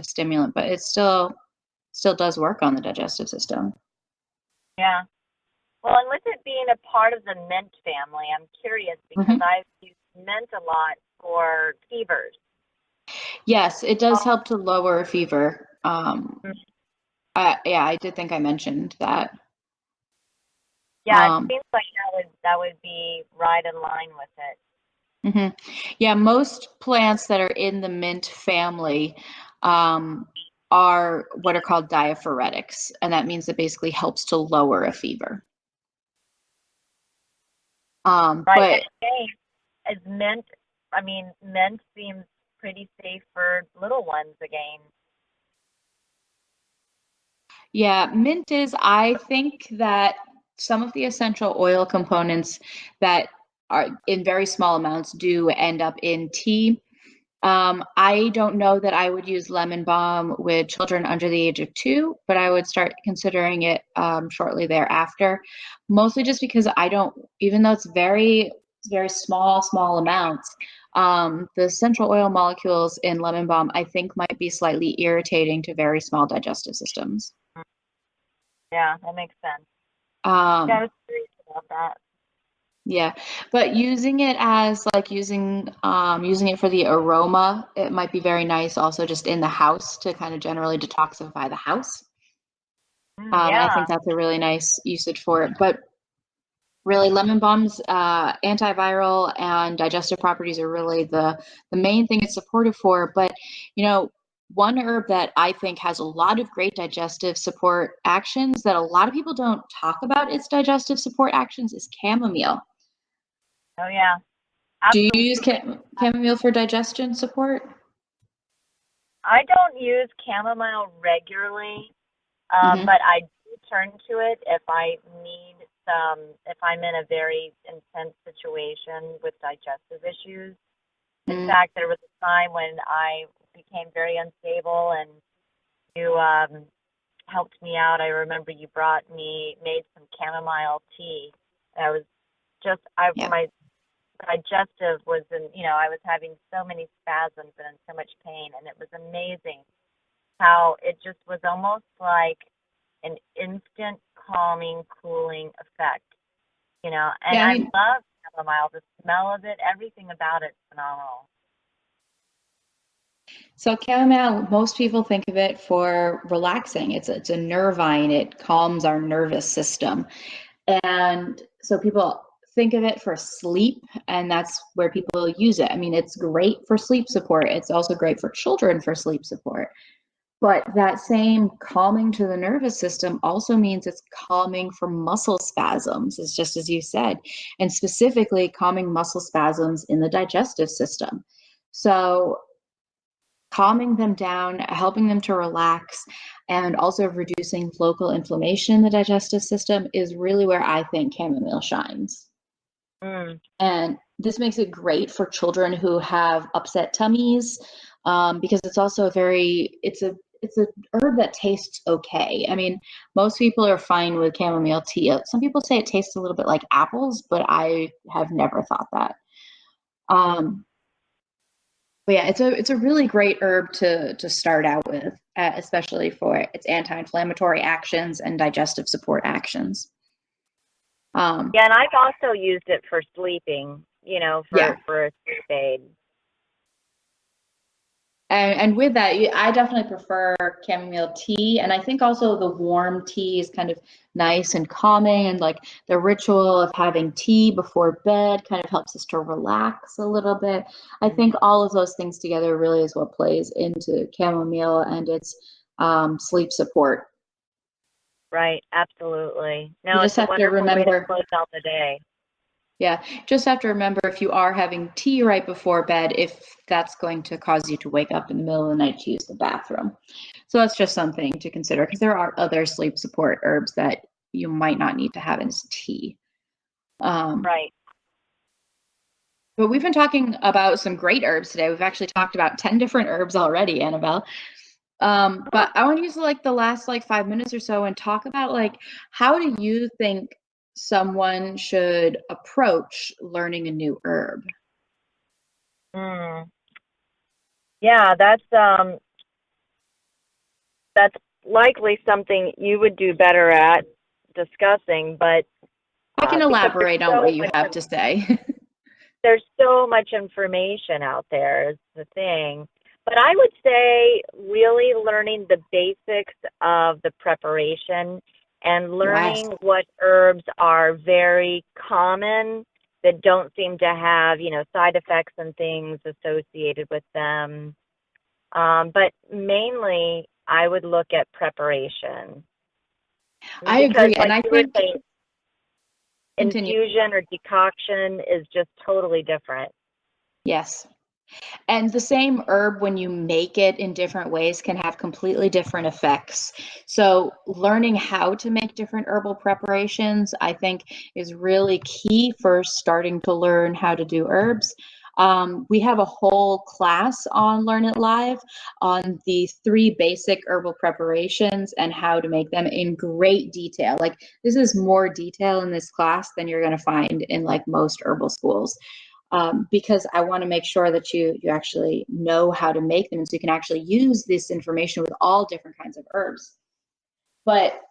stimulant, but it still does work on the digestive system. Yeah. Well, and with it being a part of the mint family, I'm curious because Hmm. I've used mint a lot for fevers. Yes, it does Oh, help to lower fever. Yeah, I did think I mentioned that. yeah, it Um, seems like that would be right in line with it. mhm. Yeah, most plants that are in the mint family um, are what are called diaphoretics, and that means it basically helps to lower a fever. Right. And But again, as mint, I mean, mint seems pretty safe for little ones again. yeah, mint is, I think that some of the essential oil components that are in very small amounts do end up in tea. I don't know that I would use lemon balm with children under the age of 2, but I would start considering it shortly thereafter. Mostly just because I don't, even though it's very small amounts, the essential oil molecules in lemon balm I think might be slightly irritating to very small digestive systems. Yeah, that makes sense. Yeah, I Um, was curious about that. Yeah, but using it as like using it for the aroma, it might be very nice also just in the house to kind of generally detoxify the house. I Yeah. think that's a really nice usage for it. But really, lemon balm's antiviral and digestive properties are really the main thing it's supportive for. But one herb that I think has a lot of great digestive support actions that a lot of people don't talk about its digestive support actions is chamomile. Oh, yeah. Do you use Absolutely. chamomile for digestion support? I don't use chamomile regularly, Hmm. but I do turn to it if I'm in a very intense situation with digestive issues. In Mm, fact, there was a time when I became very unstable and you helped me out. I remember you made some chamomile tea. And I was yeah. my digestive was I was having so many spasms and in so much pain, and it was amazing how it just was almost like an instant calming, cooling effect, and Yeah, I I mean, love chamomile. The smell of it, everything about it's phenomenal. so chamomile, most people think of it for relaxing. It's a nervine. It calms our nervous system. And so people think of it for sleep, and that's where people use it. I mean, it's great for sleep support. It's also great for children for sleep support. But that same calming to the nervous system also means it's calming for muscle spasms, is just as you said, and specifically calming muscle spasms in the digestive system. So calming them down, helping them to relax, and also reducing local inflammation in the digestive system is really where I think chamomile shines. Mm, And this makes it great for children who have upset tummies, because it's also it's a herb that tastes okay. I mean, most people are fine with chamomile tea. Some people say it tastes a little bit like apples, but I have never thought that. Um, but yeah, it's a really great herb to start out with, especially for its anti-inflammatory actions and digestive support actions. Um, yeah, and I've also used it for sleeping, yeah, for a sleep aid. and with that, I definitely prefer chamomile tea, and I think also the warm tea is kind of nice and calming, and like the ritual of having tea before bed kind of helps us to relax a little bit. I think Mhm. all of those things together really is what plays into chamomile and its sleep support. Right, absolutely. You No, just it's a have to wonderful way to remember, close out the day. yeah, just have to remember if you are having tea right before bed, if that's going to cause you to wake up in the middle of the night to use the bathroom. So that's just something to consider because there are other sleep support herbs that you might not need to have in tea. Um, Right. but we've been talking about some great herbs today. We've actually talked about 10 different herbs already, Annabelle. Oh, But I want to use like the last like 5 minutes or so and talk about like how do you think someone should approach learning a new herb? mm. Yeah, that's likely something you would do better at discussing, but I can because elaborate on what you have to say. there's so much information out there is the thing. But I would say really learning the basics of the preparation and Yes. learning what herbs are very common that don't seem to have, side effects and things associated with them. But mainly, I would look at preparation I because, agree. And like I you were think, saying, continue. infusion or decoction is just totally different. Yes. And the same herb, when you make it in different ways, can have completely different effects. So, learning how to make different herbal preparations, I think, is really key for starting to learn how to do herbs. We have a whole class on Learn It Live on the 3 basic herbal preparations and how to make them in great detail. Like, this is more detail in this class than you're going to find in like most herbal schools, because I want to make sure that you actually know how to make them, so you can actually use this information with all different kinds of herbs. But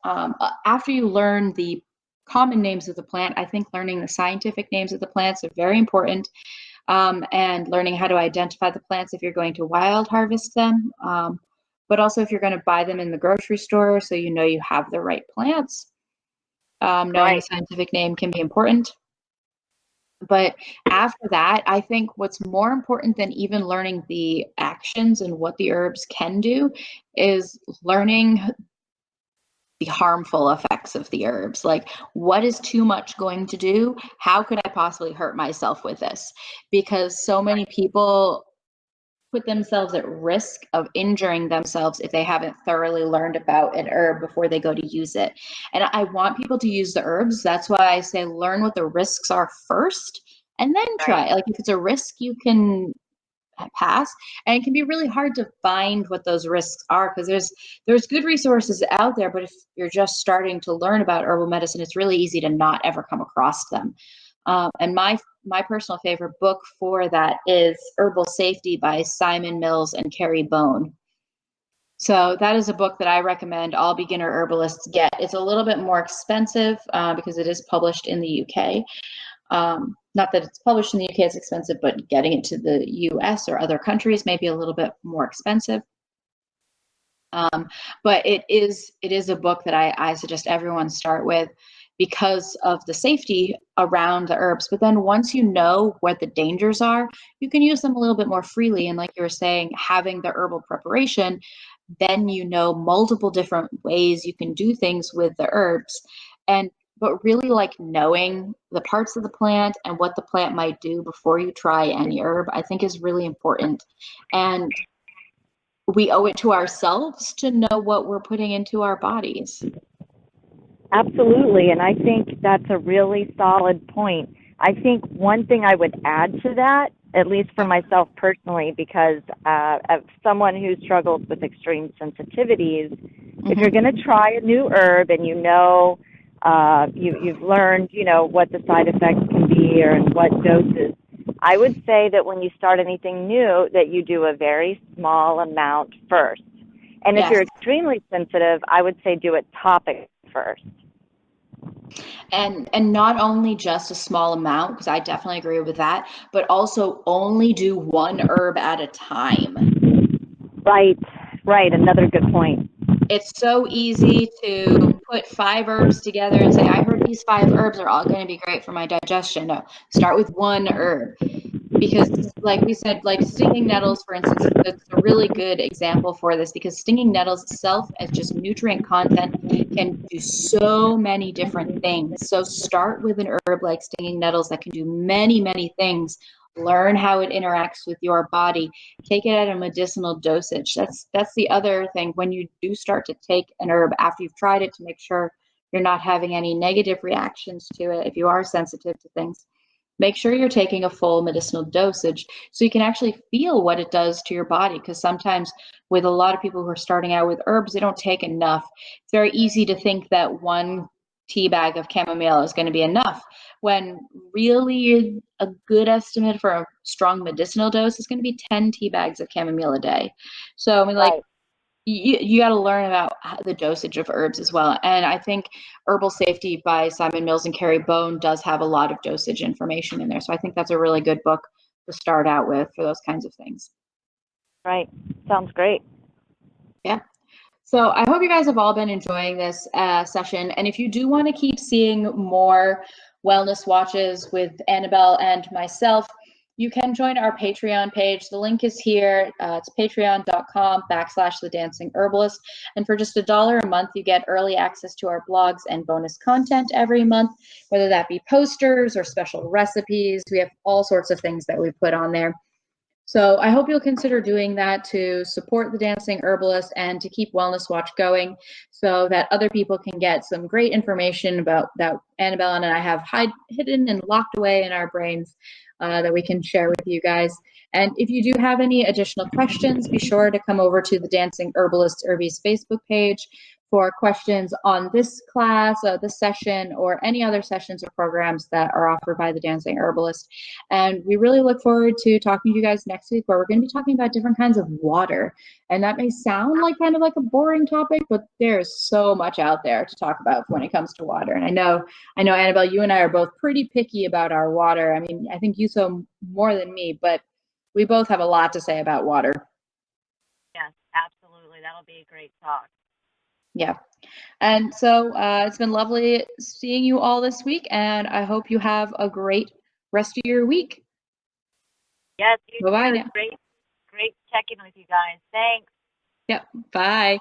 after you learn the common names of the plant, I think learning the scientific names of the plants are very important, and learning how to identify the plants if you're going to wild harvest them. But also if you're going to buy them in the grocery store, so you know you have the right plants. Knowing the Right. scientific name can be important. But after that, I think what's more important than even learning the actions and what the herbs can do is learning the harmful effects of the herbs. Like, what is too much going to do? How could I possibly hurt myself with this? Because so many people put themselves at risk of injuring themselves if they haven't thoroughly learned about an herb before they go to use it. And I want people to use the herbs. That's why I say learn what the risks are first and then Right. try. Like, if it's a risk you can pass, and it can be really hard to find what those risks are because there's good resources out there, but if you're just starting to learn about herbal medicine, it's really easy to not ever come across them. And my personal favorite book for that is Herbal Safety by Simon Mills and Carrie Bone. So that is a book that I recommend all beginner herbalists get. It's a little bit more expensive because it is published in the UK. Not that it's published in the UK is expensive, but getting it to the US or other countries may be a little bit more expensive. But it is a book that I suggest everyone start with because of the safety around the herbs. But then once you know what the dangers are, you can use them a little bit more freely. And like you were saying, having the herbal preparation, then you know multiple different ways you can do things with the herbs. And but really like knowing the parts of the plant and what the plant might do before you try any herb, I think is really important. And we owe it to ourselves to know what we're putting into our bodies. Absolutely, and I think that's a really solid point. I think one thing I would add to that, at least for myself personally, because of someone who struggles with extreme sensitivities, if you're going to try a new herb and you've learned, what the side effects can be or in what doses, I would say that when you start anything new, that you do a very small amount first. And if Yes. you're extremely sensitive, I would say do it topic first. And not only just a small amount, because I definitely agree with that, but also only do one herb at a time. Right, right. Another good point. It's so easy to put 5 herbs together and say, I heard these 5 herbs are all going to be great for my digestion. No, start with one herb. Because like we said, like stinging nettles, for instance, it's a really good example for this because stinging nettles itself as just nutrient content can do so many different things. So start with an herb like stinging nettles that can do many, many things. Learn how it interacts with your body. Take it at a medicinal dosage. That's the other thing. When you do start to take an herb after you've tried it to make sure you're not having any negative reactions to it if you are sensitive to things, make sure you're taking a full medicinal dosage so you can actually feel what it does to your body. Because sometimes, with a lot of people who are starting out with herbs, they don't take enough. It's very easy to think that one tea bag of chamomile is going to be enough, when really a good estimate for a strong medicinal dose is going to be 10 tea bags of chamomile a day. So, I mean, like, Right. you got to learn about the dosage of herbs as well. And I think Herbal Safety by Simon Mills and Carrie Bone does have a lot of dosage information in there. So I think that's a really good book to start out with for those kinds of things. Right. Sounds great. Yeah. So I hope you guys have all been enjoying this session. And if you do want to keep seeing more wellness watches with Annabelle and myself, you can join our Patreon page. The link is here. It's patreon.com/The Dancing Herbalist. And for just $1 a month, you get early access to our blogs and bonus content every month, whether that be posters or special recipes. We have all sorts of things that we put on there. So I hope you'll consider doing that to support the Dancing Herbalist and to keep Wellness Watch going so that other people can get some great information about that Annabelle and I have hidden and locked away in our brains that we can share with you guys. And if you do have any additional questions, be sure to come over to the Dancing Herbalist Irby's Facebook page for questions on this class, this session, or any other sessions or programs that are offered by the Dancing Herbalist. And we really look forward to talking to you guys next week, where we're going to be talking about different kinds of water. And that may sound like kind of like a boring topic, but there's so much out there to talk about when it comes to water. And I know, Annabelle, you and I are both pretty picky about our water. I mean, I think you so more than me, but we both have a lot to say about water. Yes, absolutely. That'll be a great talk. Yeah. And so it's been lovely seeing you all this week, and I hope you have a great rest of your week. Yes, you Bye-bye too. now. It's great checking with you guys. Thanks. Yep. Bye.